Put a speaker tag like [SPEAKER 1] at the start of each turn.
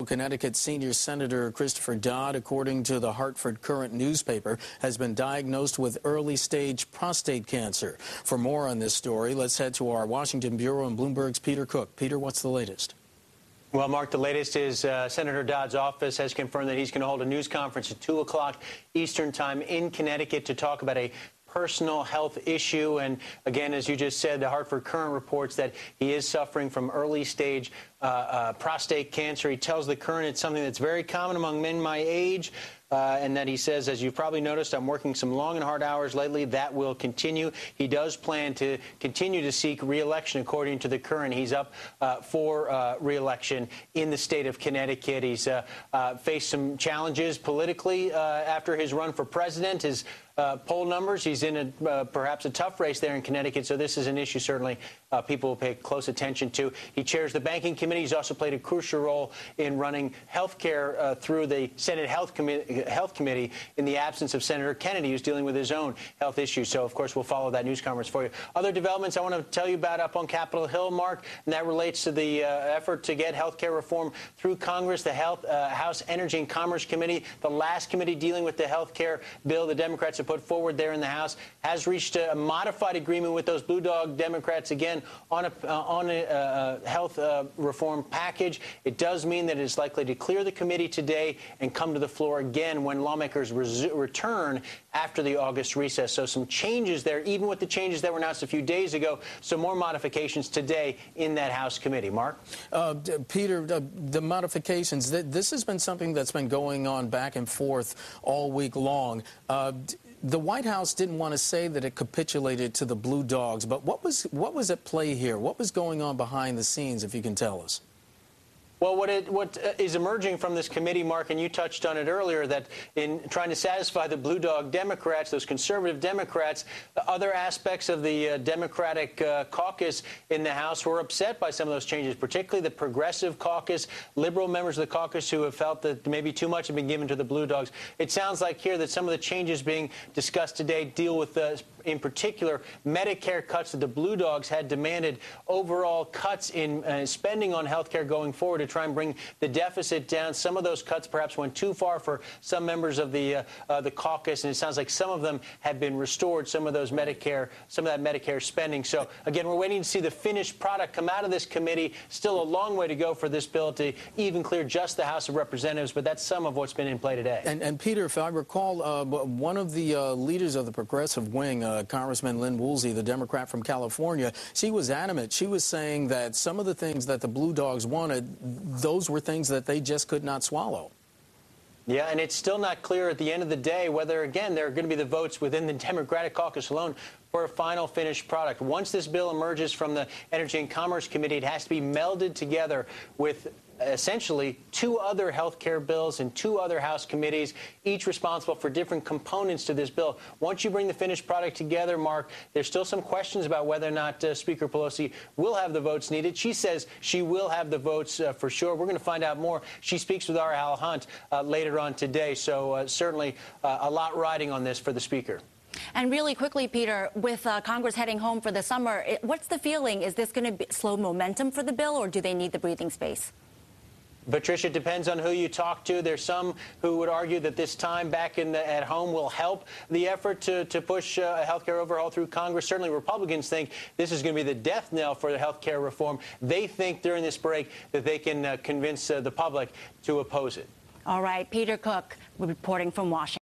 [SPEAKER 1] Connecticut senior Senator Christopher Dodd, according to the Hartford Courant newspaper, has been diagnosed with early-stage prostate cancer. For more on this story, let's head to our Washington bureau and Bloomberg's Peter Cook. Peter, what's the latest?
[SPEAKER 2] Well, Mark, the latest is Senator Dodd's office has confirmed that he's going to hold a news conference at 2 o'clock Eastern time in Connecticut to talk about a personal health issue. And again, as you just said, the Hartford Courant reports that he is suffering from early-stage prostate cancer. He tells the Courant it's something that's very common among men my age, and that he says, as you've probably noticed, I'm working some long and hard hours lately. That will continue. He does plan to continue to seek re-election, according to the Courant. He's up for re-election in the state of Connecticut. He's faced some challenges politically after his run for president. His poll numbers, he's in perhaps a tough race there in Connecticut, so this is an issue certainly people will pay close attention to. He chairs the Banking Committee. He's also played a crucial role in running health care through the Senate Health Committee in the absence of Senator Kennedy, who's dealing with his own health issues. So, of course, we'll follow that news conference for you. Other developments I want to tell you about up on Capitol Hill, Mark, and that relates to the effort to get health care reform through Congress. The House Energy and Commerce Committee, the last committee dealing with the health care bill the Democrats have put forward there in the House, has reached a modified agreement with those Blue Dog Democrats, again, on a health reform package. It does mean that it's likely to clear the committee today and come to the floor again when lawmakers return after the August recess. So some changes there, even with the changes that were announced a few days ago. So more modifications today in that House committee. Mark?
[SPEAKER 1] Peter, the modifications, this has been something that's been going on back and forth all week long. The White House didn't want to say that it capitulated to the Blue Dogs, but what was at play here? What was going on behind the scenes, if you can tell us?
[SPEAKER 2] Well, what is emerging from this committee, Mark, and you touched on it earlier, that in trying to satisfy the Blue Dog Democrats, those conservative Democrats, other aspects of the Democratic caucus in the House were upset by some of those changes, particularly the progressive caucus, liberal members of the caucus who have felt that maybe too much had been given to the Blue Dogs. It sounds like here that some of the changes being discussed today deal with in particular, Medicare cuts that the Blue Dogs had demanded, overall cuts in spending on health care going forward to try and bring the deficit down. Some of those cuts perhaps went too far for some members of the caucus, and it sounds like some of them have been restored, some of that Medicare spending. So, again, we're waiting to see the finished product come out of this committee. Still a long way to go for this bill to even clear just the House of Representatives, but that's some of what's been in play today.
[SPEAKER 1] And Peter, if I recall, one of the leaders of the progressive wing, Congressman Lynn Woolsey, the Democrat from California, she was adamant. She was saying that some of the things that the Blue Dogs wanted, those were things that they just could not swallow.
[SPEAKER 2] Yeah, and it's still not clear at the end of the day whether, again, there are going to be the votes within the Democratic caucus alone for a final finished product. Once this bill emerges from the Energy and Commerce Committee, it has to be melded together with essentially two other health care bills and two other House committees, each responsible for different components to this bill. Once you bring the finished product together, Mark, there's still some questions about whether or not Speaker Pelosi will have the votes needed. She says she will have the votes for sure. We're going to find out more. She speaks with our Al Hunt later on today, so certainly a lot riding on this for the Speaker.
[SPEAKER 3] And really quickly, Peter, with Congress heading home for the summer, what's the feeling? Is this going to slow momentum for the bill, or do they need the breathing space?
[SPEAKER 2] Patricia, it depends on who you talk to. There's some who would argue that this time back at home will help the effort to push a health care overhaul through Congress. Certainly Republicans think this is going to be the death knell for the health care reform. They think during this break that they can convince the public to oppose it.
[SPEAKER 3] All right. Peter Cook reporting from Washington.